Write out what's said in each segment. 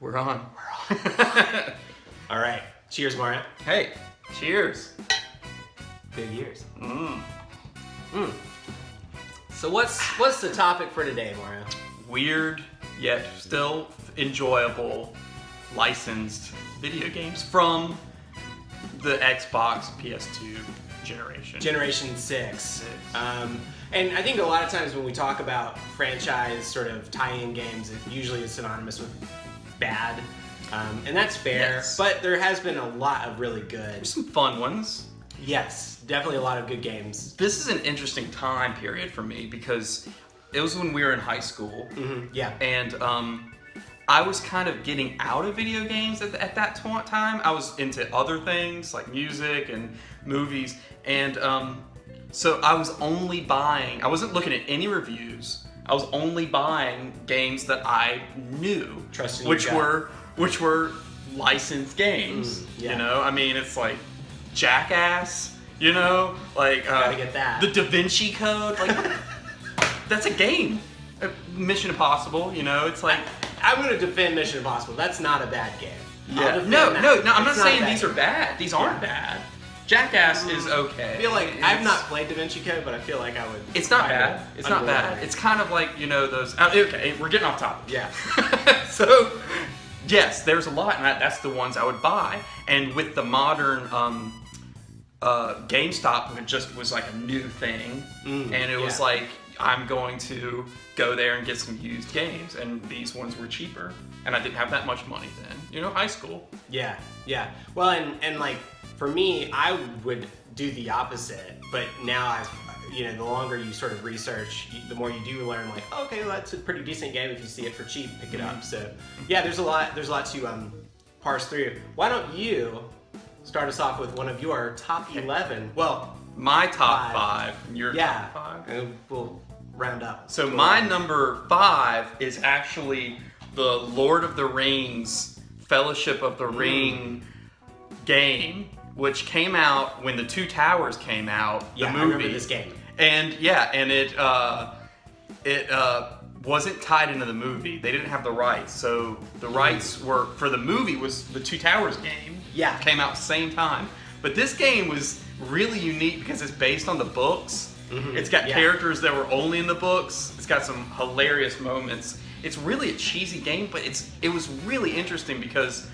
We're on. All right. Cheers, Mario. Hey, cheers. Big years. So what's the topic for today, Mario? Weird, yet still enjoyable, licensed video games from the Xbox PS2 generation. Generation 6. And I think a lot of times when we talk about franchise sort of tie-in games, it usually is synonymous with bad. And that's fair, Yes. but there has been a lot of really good. There's some fun ones. Yes, definitely a lot of good games. This is an interesting time period for me because it was when we were in high school. Yeah. And I was kind of getting out of video games at that time. I was into other things like music and movies. And so I was only buying, I wasn't looking at any reviews. I was only buying games that I knew, Trusting which your gut. were licensed games. Yeah. You know, I mean, it's like Jackass, you know, like Gotta get that. the Da Vinci Code, like that's a game. Mission Impossible, you know, it's like I'm going to defend Mission Impossible. That's not a bad game. I'll yeah. defend No, that. I'm not It's saying a bad these are game. bad. These aren't bad. Jackass is okay. I feel like I've not played Da Vinci Code, but I feel like I would. It's not find bad. it It's not bad. underwhelming. It's kind of like, you know, those. Okay, we're getting off topic. Yeah. So, yes, there's a lot, and that's the ones I would buy. And with the modern GameStop, it just was like a new thing, and it was yeah. like I'm going to go there and get some used games, and these ones were cheaper, and I didn't have that much money then. You know, high school. Yeah, yeah. Well, and like for me, I would do the opposite. But now the longer you sort of research, the more you do learn. Like, oh, okay, well, that's a pretty decent game. If you see it for cheap, pick it up. So, yeah, there's a lot to parse through. Why don't you start us off with one of your top 11? Well, My top five. Your yeah, top 5. and we'll round up. So my number 5 is actually the Lord of the Rings Fellowship of the Ring game, which came out when the Two Towers came out. Yeah, the movie. I remember this game. And yeah, and it wasn't tied into the movie. They didn't have the rights, so the rights were for the movie was the Two Towers game. Yeah. Came out same time, but this game was really unique because it's based on the books. It's got characters that were only in the books. It's got some hilarious moments. It's really a cheesy game, but it was really interesting because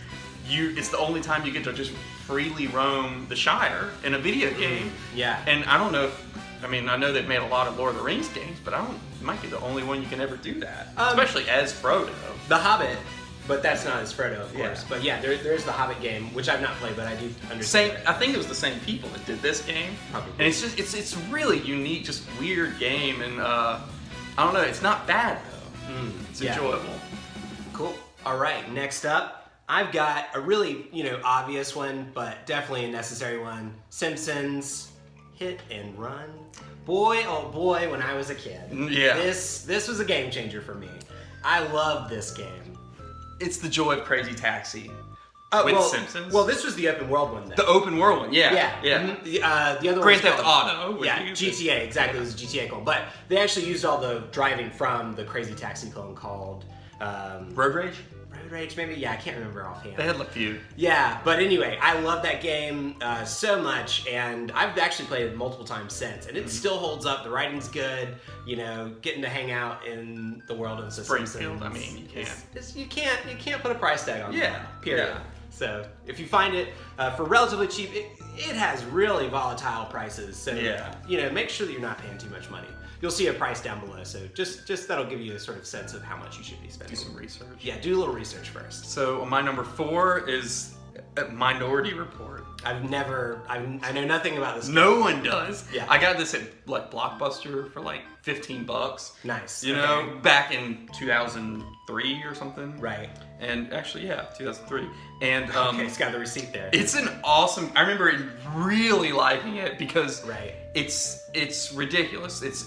it's the only time you get to just freely roam the Shire in a video game. Yeah. And I don't know I know they've made a lot of Lord of the Rings games, but it might be the only one you can ever do that. Especially as Frodo. The Hobbit, but that's not as Frodo, of course. Yeah. But yeah, there's the Hobbit game, which I've not played, but I do understand. I think it was the same people that did this game. Probably. And it's really unique, just weird game, and I don't know, it's not bad though. It's yeah. enjoyable. Cool. All right, next up, I've got a really, obvious one, but definitely a necessary one. Simpsons Hit and Run. Boy, oh boy, when I was a kid. Yeah. This was a game changer for me. I love this game. It's the joy of Crazy Taxi with well, Simpsons. Well, this was the open world one, though. The open world one, yeah. Yeah. Yeah. Mhm. The other Grand one's Theft called- Auto. would Yeah, use GTA, exactly. It was a GTA clone. But they actually used all the driving from the Crazy Taxi clone called Road Rage? Road Rage, maybe? Yeah, I can't remember offhand. They had a few. Yeah, but anyway, I love that game so much, and I've actually played it multiple times since, and it still holds up. The writing's good. Getting to hang out in the world of the Springfield, Simpsons. I mean, you can't. You can't put a price tag on Yeah, that. Period. yeah. So if you find it for relatively cheap, it has really volatile prices. So Yeah. make sure that you're not paying too much money. You'll see a price down below. So just that'll give you a sort of sense of how much you should be spending. Do some research. Yeah, do a little research first. So my number 4 is Minority Report. I know nothing about this. No one does. Yeah. I got this at like Blockbuster for like $15. Nice. You know, back in 2003 or something. Right. And actually, yeah, 2003. And Okay, it's got the receipt there. it's an awesome. I remember really liking it because Right. it's ridiculous. It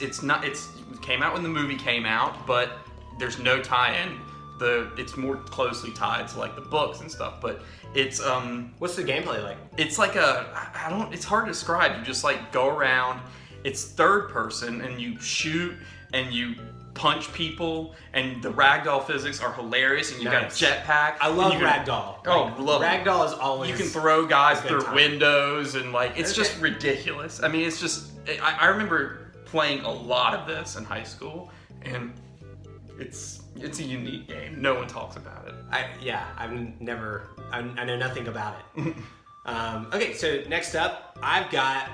came out when the movie came out, but there's no tie-in. It's more closely tied to like the books and stuff, but it's What's the gameplay like? it's like it's hard to describe. You just like go around. It's third person and you shoot and you punch people, and the ragdoll physics are hilarious, and you got a jetpack. I love ragdoll. Oh, love ragdoll is always. You can throw guys through windows, and like it's just ridiculous. I mean, it's just. I remember playing a lot of this in high school, and it's a unique game. No one talks about it. I know nothing about it. Okay, so next up, I've got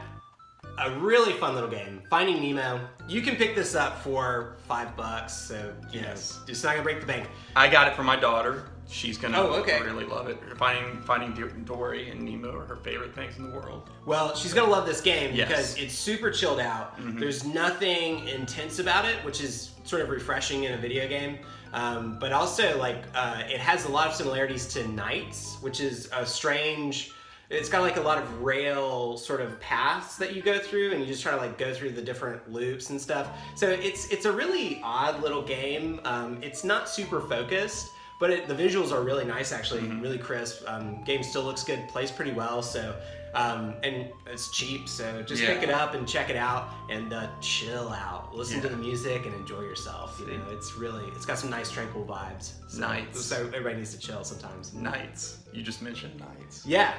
a really fun little game, Finding Nemo. You can pick this up for $5, so you know, it's not gonna break the bank. I got it for my daughter. She's gonna okay. really love it. Finding Dory and Nemo are her favorite things in the world. Well, she's gonna love this game because it's super chilled out. There's nothing intense about it, which is sort of refreshing in a video game. But also, like, it has a lot of similarities to Knights, which is a strange. It's got like a lot of rail sort of paths that you go through, and you just try to like go through the different loops and stuff. So it's a really odd little game. It's not super focused, but the visuals are really nice, actually, really crisp. Game still looks good, plays pretty well. So and it's cheap, so just pick it up and check it out and chill out. Listen to the music and enjoy yourself. You know, it's got some nice tranquil vibes. So, Knights. So everybody needs to chill sometimes. Knights. You just mentioned Knights. Yeah.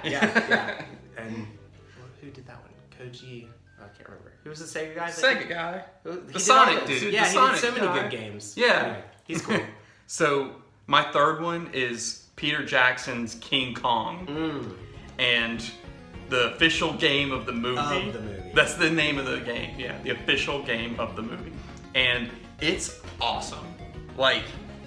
And who did that one? Koji. I can't remember. Who was the Sega guy? Sega guy. The Sonic dude. Yeah, he did so many good games. Yeah. Anyway, he's cool. So my third one is Peter Jackson's King Kong. And the official game of the movie. That's the name of the game. Yeah, the official game of the movie. And it's awesome. Like,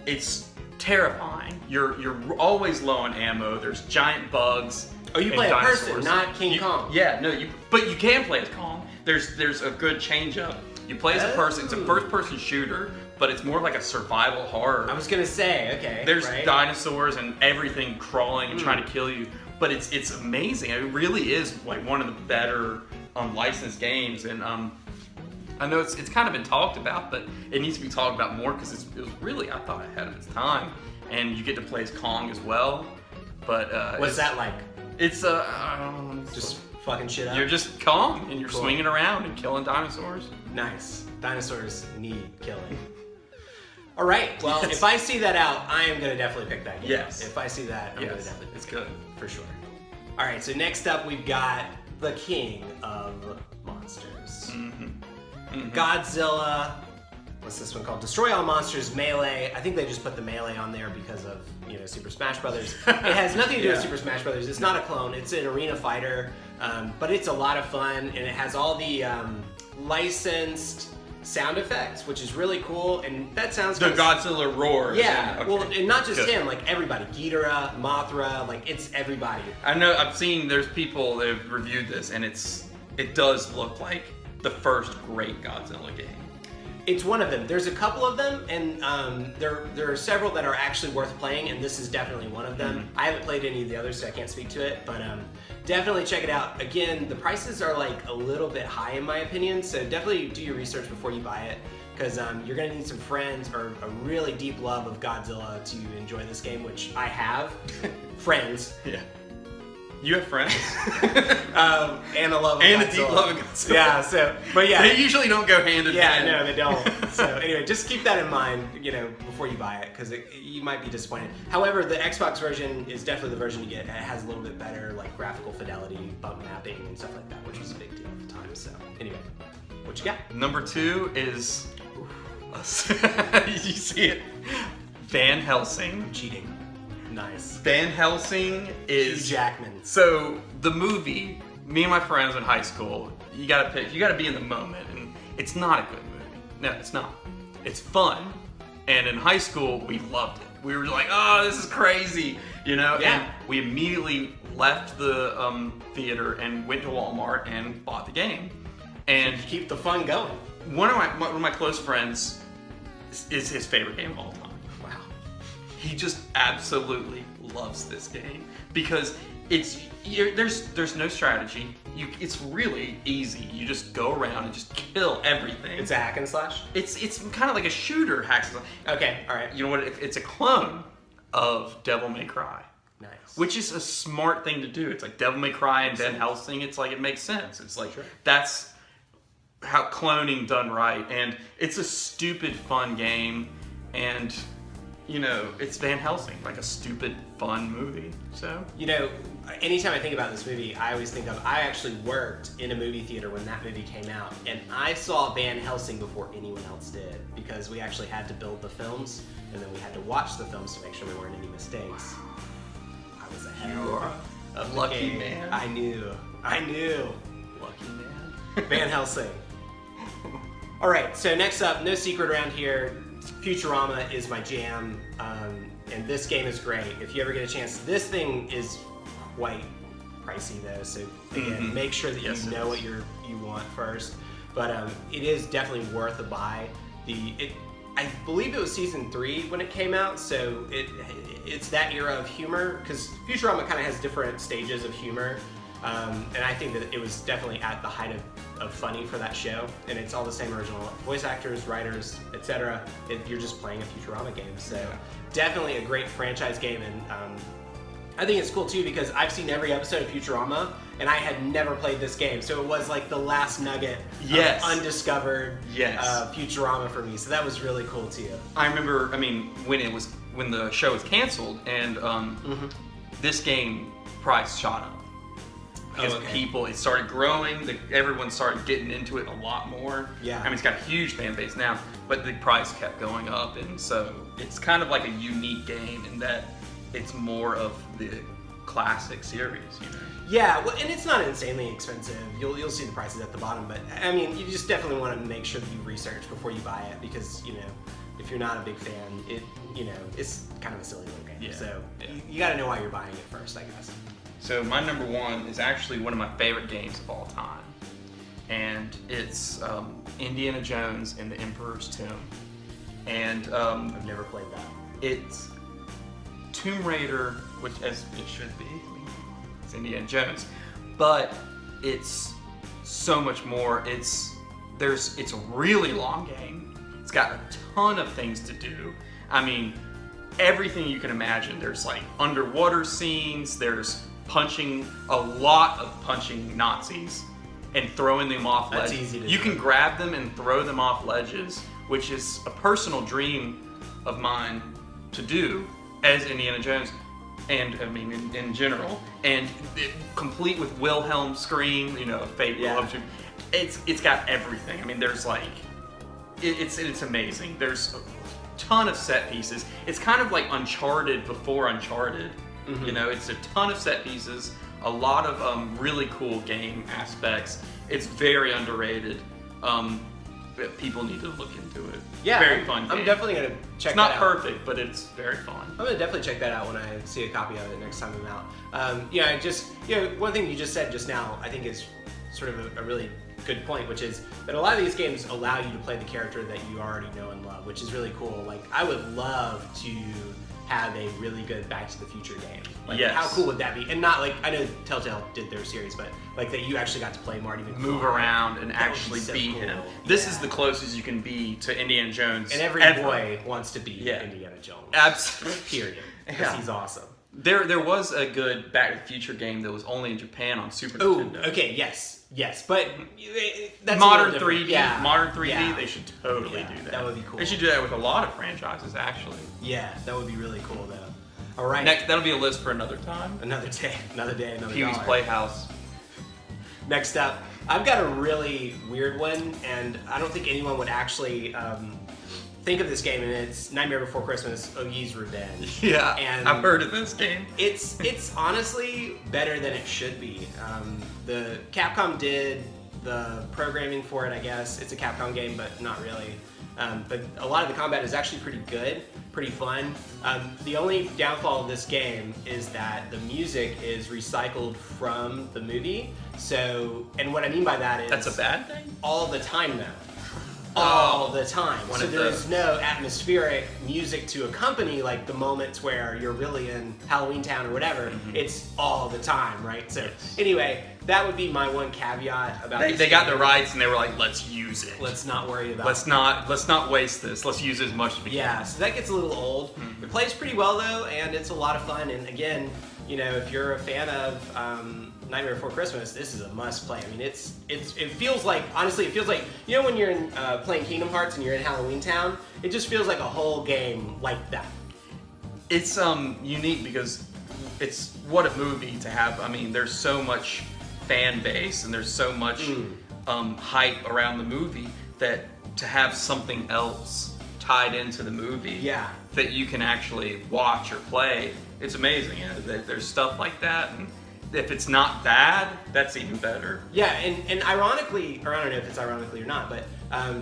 it's terrifying. You're always low on ammo. There's giant bugs. Oh, you play a person, not King Kong. Yeah, no, but you can play as Kong. There's a good change up. You play as a person. It's a first-person shooter, but it's more like a survival horror. I was gonna say, okay. There's dinosaurs and everything crawling and trying to kill you, but it's amazing. It really is like one of the better licensed games, and I know it's kind of been talked about, but it needs to be talked about more because it was really, I thought, ahead of its time. And you get to play as Kong as well. But what's that like? It's just fucking shit up. You're just Kong and you're swinging around and killing dinosaurs. Nice. Dinosaurs need killing. All right. Well, if I see that out, I am gonna definitely pick that game. Yes. If I see that, I'm gonna definitely pick it's good for sure. All right. So next up, we've got the king of monsters, Godzilla. What's this one called? Destroy All Monsters Melee. I think they just put the Melee on there because of, you know, Super Smash Brothers. It has nothing to do with Super Smash Brothers. It's not a clone. It's an arena fighter, but it's a lot of fun, and it has all the licensed sound effects, which is really cool. And that sounds the Godzilla roar. Yeah. Well, and not just him. Like everybody, Ghidorah, Mothra. Like it's everybody. I know. I've seen. There's people that have reviewed this, and it does look like the first great Godzilla game. It's one of them. There's a couple of them, and there are several that are actually worth playing, and this is definitely one of them. I haven't played any of the others, so I can't speak to it, but definitely check it out. Again, the prices are like a little bit high in my opinion, so definitely do your research before you buy it, because you're gonna need some friends or a really deep love of Godzilla to enjoy this game, which I have. Friends. Yeah. You have friends? And a love of and Godzilla. A deep love of Godzilla. Yeah, but they usually don't go hand in hand. Yeah, no, they don't. So anyway, just keep that in mind, you know, before you buy it, because you might be disappointed. However, the Xbox version is definitely the version you get. It has a little bit better, like, graphical fidelity, bump mapping, and stuff like that, which was a big deal at the time. So anyway, what you got? Number 2 is, you see it, Van Helsing. Cheating. Nice. Van Helsing is Hugh Jackman. So the movie, me and my friends in high school, you gotta pick. You gotta be in the moment, and it's not a good movie. No, it's not. It's fun, and in high school we loved it. We were like, "Oh, this is crazy," you know. Yeah. And we immediately left the theater and went to Walmart and bought the game. And keep the fun going. One of my close friends is his favorite game of all time. He just absolutely loves this game because there's no strategy. It's really easy. You just go around and just kill everything. It's a hack and slash? It's kind of like a shooter hack and slash. Okay, all right. You know what? It's a clone of Devil May Cry. Nice. Which is a smart thing to do. It's like Devil May Cry and Van Helsing. It's like it makes sense. It's like that's how cloning done right, and it's a stupid fun game, and you know, it's Van Helsing, like a stupid fun movie. So you know, anytime I think about this movie, I always think of, I actually worked in a movie theater when that movie came out, and I saw Van Helsing before anyone else did, because we actually had to build the films, and then we had to watch the films to make sure there weren't any mistakes. I was ahead You are of the lucky game. man. I knew. Lucky man. Van Helsing. All right, so next up, no secret around here, Futurama is my jam, and this game is great. If you ever get a chance, this thing is quite pricey though, so again, make sure that you know what you want first. But it is definitely worth a buy. I believe it was season 3 when it came out, so it's that era of humor, because Futurama kind of has different stages of humor, and I think that it was definitely at the height of funny for that show, and it's all the same original voice actors, writers, etc. You're just playing a Futurama game, so definitely a great franchise game, and I think it's cool too because I've seen every episode of Futurama, and I had never played this game, so it was like the last nugget of undiscovered Futurama for me. So that was really cool too. I remember, when the show was canceled, and this game price shot up because people, it started growing. Everyone started getting into it a lot more. Yeah, I mean, it's got a huge fan base now, but the price kept going up, and so it's kind of like a unique game in that it's more of the classic series, you know. Yeah, well, and it's not insanely expensive. You'll see the prices at the bottom, but I mean, you just definitely want to make sure that you research before you buy it, because you know, if you're not a big fan, it's kind of a silly little game. Yeah. So you got to know why you're buying it first, I guess. So my number 1 is actually one of my favorite games of all time, and it's Indiana Jones and the Emperor's Tomb. And I've never played that. It's Tomb Raider, which as it should be. I mean, it's Indiana Jones, but it's so much more. It's a really long game. It's got a ton of things to do. I mean, everything you can imagine. There's like underwater scenes. There's a lot of punching Nazis and throwing them off ledges. That's easy to You do. can grab them and throw them off ledges, which is a personal dream of mine to do as Indiana Jones, and I mean in general, and complete with Wilhelm scream, you know, Fate loves you. It's got everything. I mean, there's like, it's amazing. There's a ton of set pieces. It's kind of like Uncharted before Uncharted. You know, it's a ton of set pieces, a lot of really cool game aspects. It's very underrated. People need to look into it. Yeah, very fun game. I'm definitely gonna check It's that out. not perfect, but it's very fun. I'm gonna definitely check that out when I see a copy of it next time I'm out. One thing you just said just now, I think is sort of a really good point, which is that a lot of these games allow you to play the character that you already know and love, which is really cool. Like, I would love to have a really good Back to the Future game. Like, how cool would that be? And not like, I know Telltale did their series, but like that you actually got to play Marty McFly. Move around and actually so be cool. him. This is the closest you can be to Indiana Jones. And every boy wants to be Indiana Jones. Absolutely. Period. Because he's awesome. There was a good Back to the Future game that was only in Japan on Super Nintendo. Okay, yes, but that's Modern a little 3D, different. Yeah. Modern 3D, Yeah. they should totally do that. That would be cool. They should do that with a lot of franchises, actually. Yeah, that would be really cool, though. All right. That'll be a list for another time. Another day, another Pee-wee's dollar. Playhouse. Next up, I've got a really weird one, and I don't think anyone would actually think of this game, and it's Nightmare Before Christmas, Oogie's Revenge. Yeah, and I've heard of this game. It's honestly better than it should be. The Capcom did the programming for it, I guess. It's a Capcom game, but not really. But a lot of the combat is actually pretty good, pretty fun. The only downfall of this game is that the music is recycled from the movie. So, and what I mean by that is... That's a bad thing? All the time, though. All the time. So there's no atmospheric music to accompany like the moments where you're really in Halloween Town or whatever. It's all the time, right? So anyway, that would be my one caveat about They got the rights and they were like, let's use it. Let's not worry about Let's not waste this. Let's use it as much as we can. Yeah, so that gets a little old. It plays pretty well though, and it's a lot of fun. And again, you know, if you're a fan of Nightmare Before Christmas, this is a must play. I mean, it feels like, honestly, it feels like, you know, when you're playing Kingdom Hearts and you're in Halloween Town, it just feels like a whole game like that. It's unique because it's what a movie to have. I mean, there's so much fan base and there's so much hype around the movie that to have something else tied into the movie that you can actually watch or play, it's amazing. You know, there's stuff like that, and if it's not bad, that's even better. Yeah, and ironically, or I don't know if it's ironically or not, but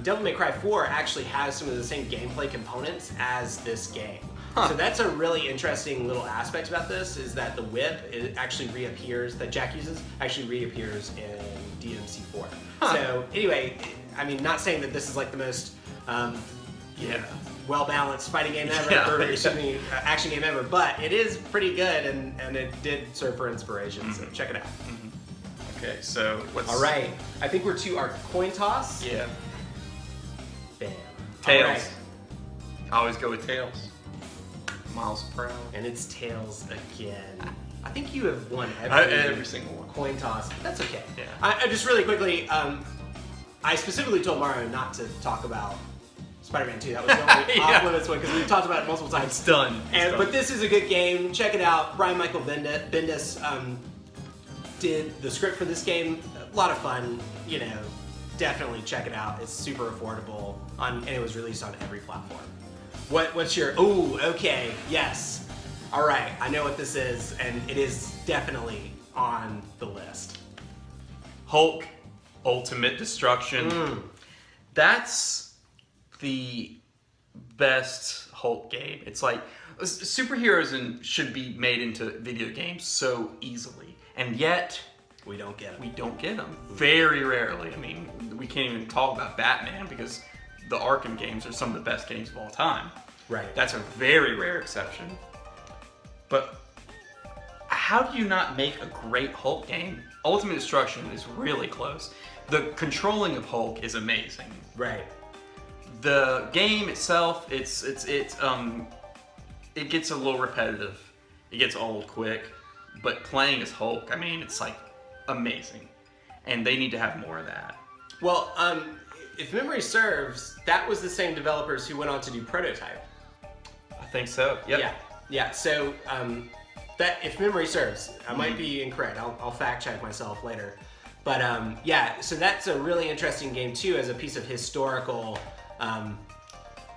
Devil May Cry 4 actually has some of the same gameplay components as this game. So that's a really interesting little aspect about this, is that the whip actually reappears, that Jack uses, actually reappears in DMC4. So anyway, I mean, not saying that this is like the most well-balanced fighting game ever, or excuse me, action game ever, but it is pretty good, and it did serve for inspiration, so check it out. Okay, so what's... All right, I think we're to our coin toss. Yeah. Bam. Tails. All right. I always go with Tails. Miles per hour. And it's Tails again. I think you have won every single one. Coin toss. That's okay. Yeah. I just really quickly, I specifically told Mario not to talk about Spider-Man 2. That was the only off-limits one, because we've talked about it multiple times. It's done. But this is a good game. Check it out. Brian Michael Bendis did the script for this game. A lot of fun. You know, definitely check it out. It's super affordable, and it was released on every platform. What's your... Ooh, okay, yes. All right, I know what this is, and it is definitely on the list. Hulk, Ultimate Destruction. That's the best Hulk game. It's like, superheroes should be made into video games so easily, and yet... We don't get them. We don't get them. Very rarely. I mean, we can't even talk about Batman because the Arkham games are some of the best games of all time. Right. That's a very rare exception. But how do you not make a great Hulk game? Ultimate Destruction is really close. The controlling of Hulk is amazing. Right. The game itself, it gets a little repetitive. It gets old quick. But playing as Hulk, I mean, it's like amazing. And they need to have more of that. Well, if memory serves, that was the same developers who went on to do Prototype. I think so. Yep. Yeah. So that, if memory serves, I might be incorrect. I'll fact check myself later. But yeah, so that's a really interesting game too, as a piece of historical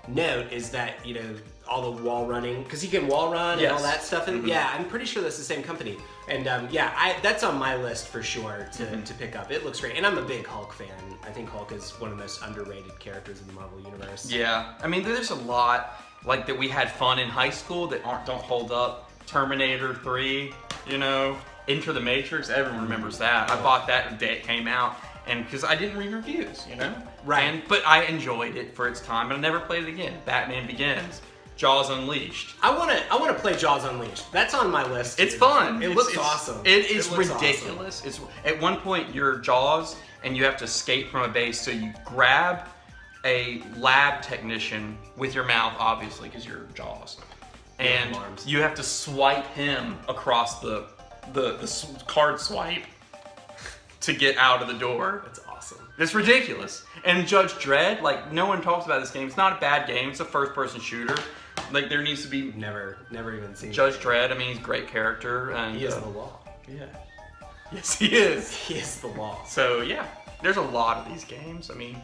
note, is that, you know, all the wall running, because he can wall run and all that stuff. And yeah, I'm pretty sure that's the same company. And yeah, that's on my list for sure to pick up. It looks great, and I'm a big Hulk fan. I think Hulk is one of the most underrated characters in the Marvel Universe. Yeah, I mean, there's a lot like that we had fun in high school that don't hold up. Terminator 3, you know, Enter the Matrix. Everyone remembers that. I bought that the day it came out, and because I didn't read reviews, you know. Right. But I enjoyed it for its time, and I never played it again. Batman Begins. Jaws Unleashed. I wanna play Jaws Unleashed. That's on my list. It's fun. It looks awesome. It is looks ridiculous. Awesome. It's at one point you're Jaws and you have to escape from a base, so you grab a lab technician with your mouth, obviously, because you're Jaws, and you have to swipe him across the card swipe to get out of the door. That's awesome. It's ridiculous. And Judge Dredd, like, no one talks about this game. It's not a bad game. It's a first-person shooter. Like, there needs to be... Never even seen Judge Dredd. I mean, he's a great character. And, he is the law. Yeah. Yes, he is. He is the law. So, yeah. There's a lot of these games. I mean,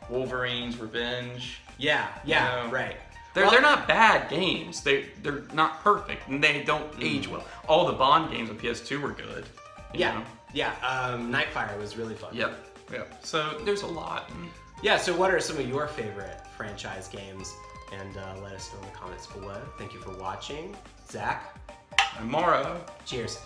Wolverine's Revenge. Yeah, you know, right. They're not bad games. They're not perfect, and they don't age well. All the Bond games on PS2 were good. You know? Yeah. Nightfire was really fun. Yep. So there's a lot. Yeah, so what are some of your favorite franchise games? And let us know in the comments below. Thank you for watching. Zach. I'm Morrow. Cheers.